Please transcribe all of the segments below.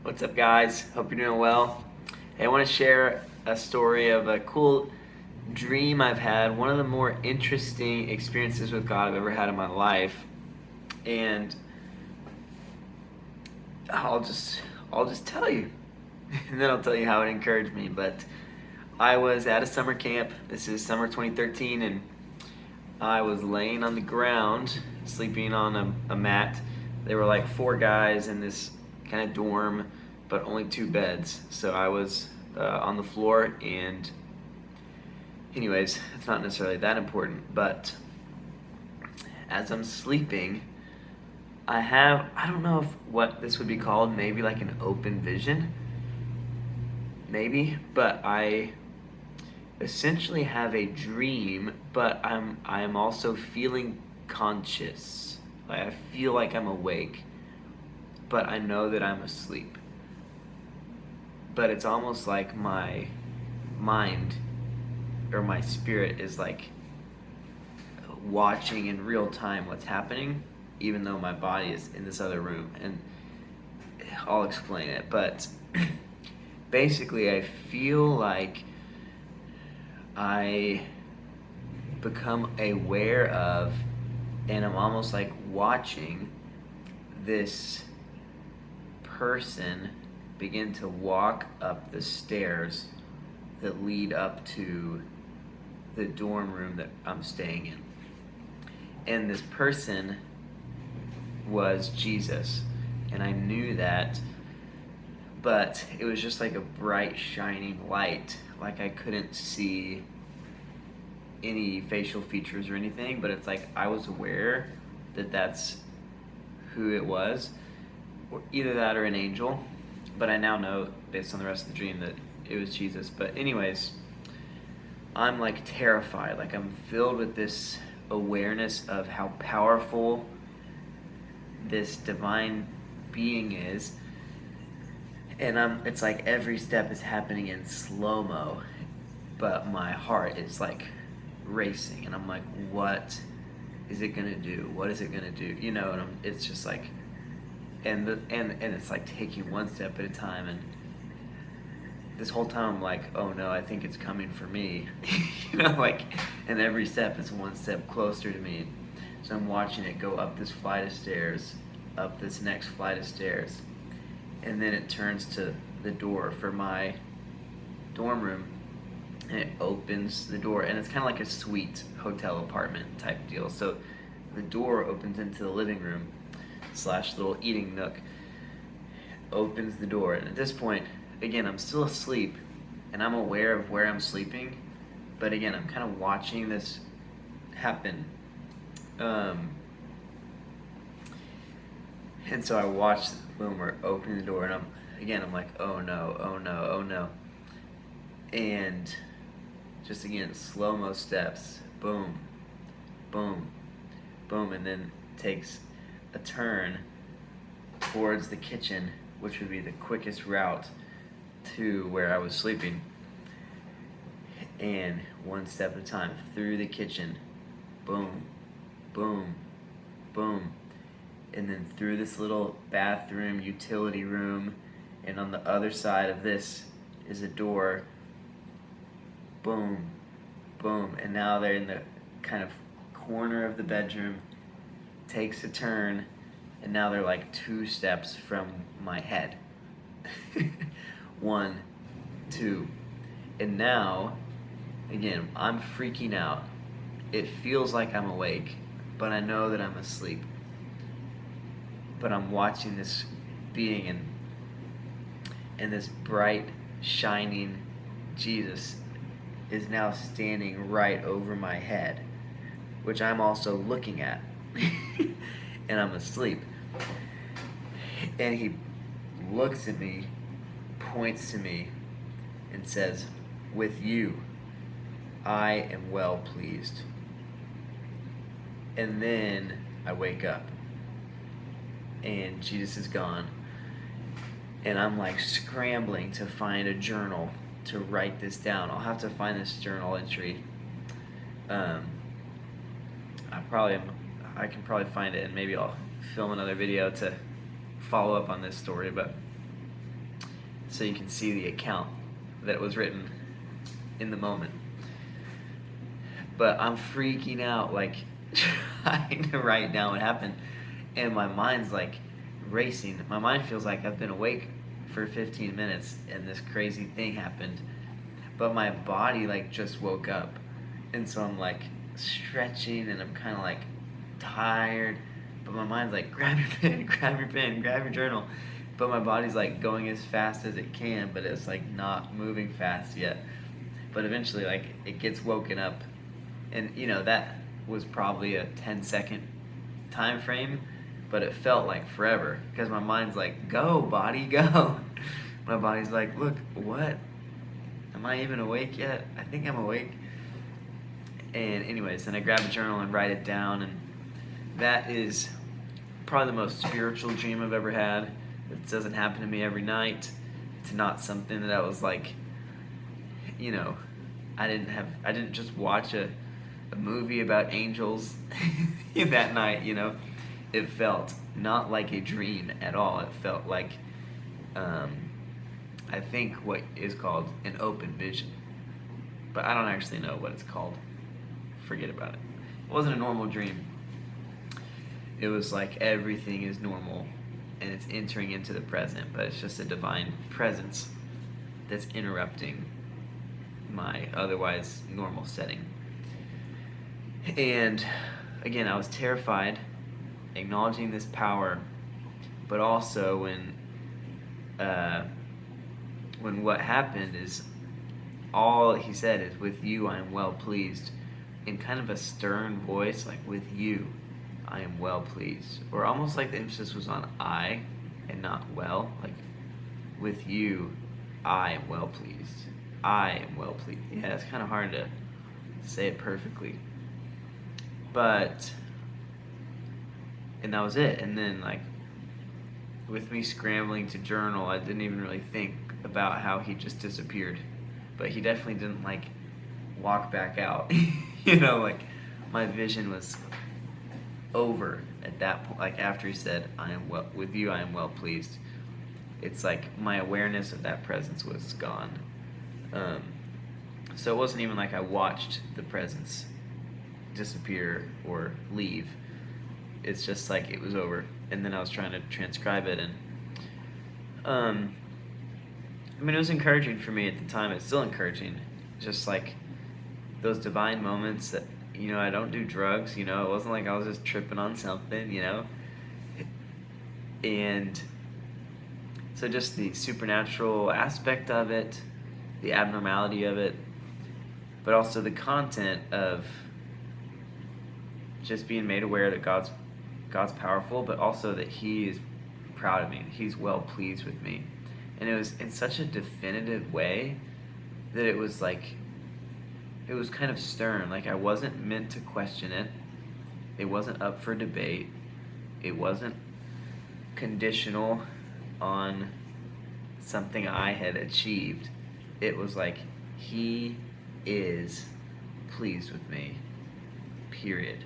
What's up, guys? Hope you're doing well. Hey, I want to share a story of a cool dream I've had, one of the more interesting experiences with God I've ever had in my life. And I'll just tell you. And then I'll tell you how it encouraged me. But I was at a summer camp. This is summer 2013, and I was laying on the ground, sleeping on a mat. There were like four guys in this kind of dorm, but only two beds. So I was on the floor, and anyways, it's not necessarily that important, but as I'm sleeping, I don't know what this would be called, maybe like an open vision, maybe, but I essentially have a dream, but I am also feeling conscious. Like I feel like I'm awake, but I know that I'm asleep. But it's almost like my mind or my spirit is like watching in real time what's happening, even though my body is in this other room. And I'll explain it, but basically I feel like I become aware of, and I'm almost like watching this person begin to walk up the stairs that lead up to the dorm room that I'm staying in. And this person was Jesus. And I knew that, but it was just like a bright, shining light. Like I couldn't see any facial features or anything, but it's like I was aware that that's who it was, or either that or an angel. But I now know, based on the rest of the dream, that it was Jesus. But anyways, I'm like terrified. Like I'm filled with this awareness of how powerful this divine being is. And it's like every step is happening in slow-mo, but my heart is like racing, and I'm like, what is it gonna do? What is it gonna do? You know, and it's just like, and it's like taking one step at a time, and this whole time I'm like, oh no, I think it's coming for me. You know, like, and every step is one step closer to me. So I'm watching it go up this flight of stairs, up this next flight of stairs, and then it turns to the door for my dorm room, and it opens the door, and it's kind of like a suite hotel apartment type deal. So the door opens into the living room / little eating nook, opens the door, and at this point, again, I'm still asleep, and I'm aware of where I'm sleeping, but again, I'm kind of watching this happen. And so I watch when we're opening the door, and I'm like, oh no, oh no, oh no. And just again, slow-mo steps, boom, boom, boom, and then takes a turn towards the kitchen, which would be the quickest route to where I was sleeping. And one step at a time through the kitchen, boom, boom, boom, and then through this little bathroom, utility room, and on the other side of this is a door, boom, boom, and now they're in the kind of corner of the bedroom, takes a turn, and now they're like two steps from my head. One, two, and now, again, I'm freaking out. It feels like I'm awake, but I know that I'm asleep. But I'm watching this being, and this bright, shining Jesus is now standing right over my head, which I'm also looking at. And I'm asleep. And he looks at me, points to me, and says, "With you, I am well pleased." And then I wake up, and Jesus is gone, and I'm like scrambling to find a journal to write this down. I'll have to find this journal entry. I can probably find it, and maybe I'll film another video to follow up on this story. But so you can see the account that was written in the moment. But I'm freaking out, like trying to write down what happened, and my mind's like racing. My mind feels like I've been awake for 15 minutes and this crazy thing happened, but my body like just woke up, and so I'm like stretching and I'm kind of like tired, but my mind's like grab your pen, grab your pen, grab your journal, but my body's like going as fast as it can, but it's like not moving fast yet. But eventually like it gets woken up, and that was probably a 10-second time frame, but it felt like forever because my mind's like, go body, go. My body's like, look, what, am I even awake yet? I think I'm awake. And anyways, then I grab a journal and write it down, and that is probably the most spiritual dream I've ever had. It doesn't happen to me every night. It's not something that I was like, I didn't just watch a movie about angels that night. It felt not like a dream at all. It felt like I think what is called an open vision, but I don't actually know what it's called. Forget about it. It wasn't a normal dream. It was like everything is normal and it's entering into the present, but it's just a divine presence that's interrupting my otherwise normal setting. And again, I was terrified, acknowledging this power, but also when what happened is all he said is, with you I am well pleased, in kind of a stern voice, like, with you I am well pleased, or almost like the emphasis was on I and not well, like, with you I am well pleased, I am well pleased. Yeah, it's kind of hard to say it perfectly, and that was it. And then, like, with me scrambling to journal, I didn't even really think about how he just disappeared, but he definitely didn't like walk back out. Like, my vision was over at that point. Like, after he said, I am well with you, I am well pleased, it's like my awareness of that presence was gone. So it wasn't even like I watched the presence disappear or leave. It's just like it was over, and then I was trying to transcribe it, and it was encouraging for me at the time. It's still encouraging, just like those divine moments that I don't do drugs. It wasn't like I was just tripping on something. And so just the supernatural aspect of it, the abnormality of it, but also the content of just being made aware that God's powerful, but also that He is proud of me. He's well pleased with me. And it was in such a definitive way that it was kind of stern. Like, I wasn't meant to question it. It wasn't up for debate. It wasn't conditional on something I had achieved. It was like, He is pleased with me, period.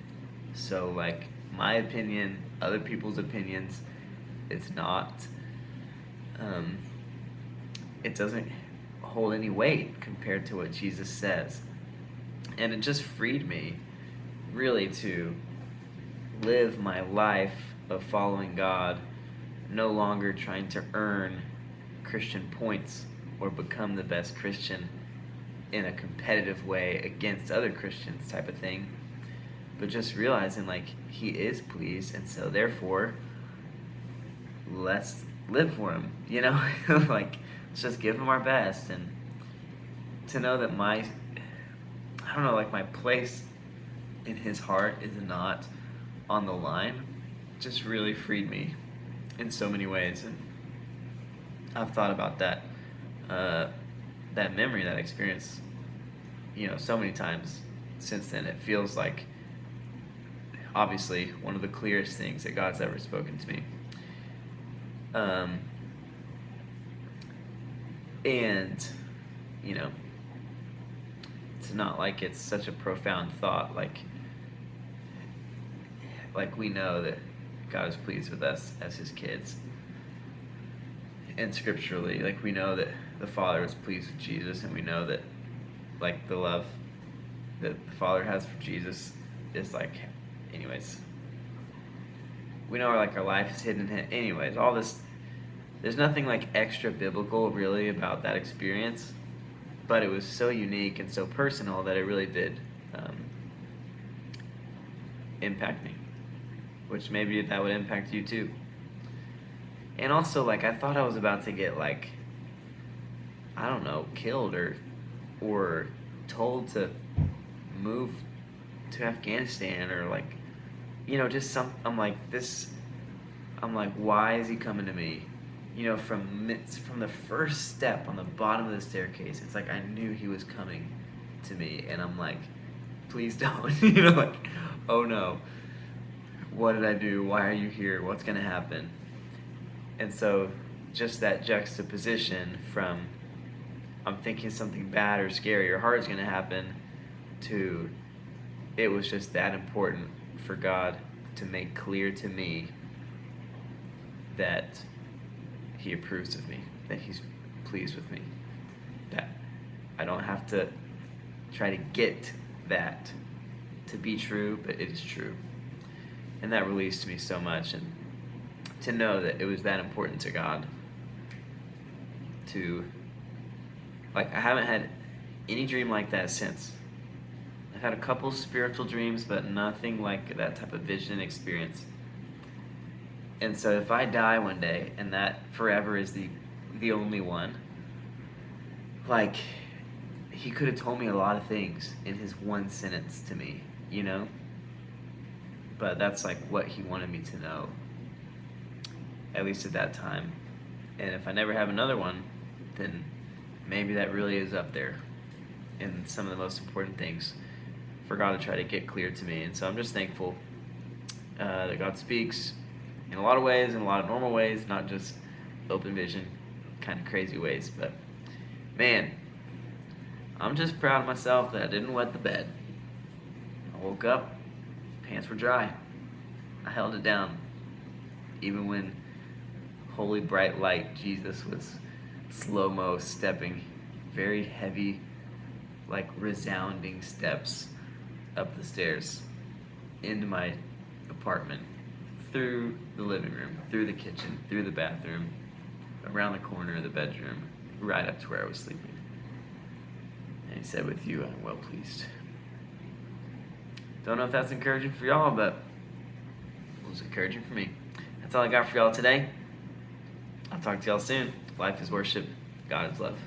So, like, my opinion, other people's opinions, it's not, it doesn't hold any weight compared to what Jesus says. And it just freed me, really, to live my life of following God, no longer trying to earn Christian points or become the best Christian in a competitive way against other Christians type of thing, but just realizing, like, He is pleased, and so therefore let's live for Him, like, let's just give Him our best. And to know that my place in His heart is not on the line just really freed me in so many ways. And I've thought about that memory, that experience, so many times since then. It feels like, obviously, one of the clearest things that God's ever spoken to me. And, it's not like it's such a profound thought, like we know that God is pleased with us as His kids. and scripturally, like, we know that the Father was pleased with Jesus, and we know that, like, the love that the Father has for Jesus is, like, anyways, we know, like, our life is hidden in Him. Anyways, all this, there's nothing, like, extra biblical really about that experience, but it was so unique and so personal that it really did impact me, which maybe that would impact you too. And also, like, I thought I was about to get, like, I don't know, killed or told to move to Afghanistan, or, like, you know, just I'm like, why is he coming to me? You know, from the first step on the bottom of the staircase, it's like I knew he was coming to me, and I'm like, please don't. You know, like, oh no, what did I do? Why are you here? What's gonna happen? And so, just that juxtaposition from I'm thinking something bad or scary or hard is gonna happen, to it was just that important for God to make clear to me that He approves of me, that He's pleased with me, that I don't have to try to get that to be true, but it is true. And that released me so much, and to know that it was that important to God to, like, I haven't had any dream like that since. I've had a couple spiritual dreams, but nothing like that type of vision experience. And so if I die one day and that forever is the only one, like, He could have told me a lot of things in His one sentence to me, you know? But that's, like, what He wanted me to know, at least at that time. And if I never have another one, then maybe that really is up there in some of the most important things for God to try to get clear to me. And so I'm just thankful that God speaks in a lot of ways, in a lot of normal ways, not just open vision, kind of crazy ways. But man, I'm just proud of myself that I didn't wet the bed. I woke up, pants were dry. I held it down, even when holy bright light Jesus was slow-mo stepping very heavy, like resounding steps up the stairs into my apartment, through the living room, through the kitchen, through the bathroom, around the corner of the bedroom, right up to where I was sleeping. And He said, with you I'm well pleased. Don't know if that's encouraging for y'all, but it was encouraging for me. That's all I got for y'all today. I'll talk to y'all soon. Life is worship. God is love.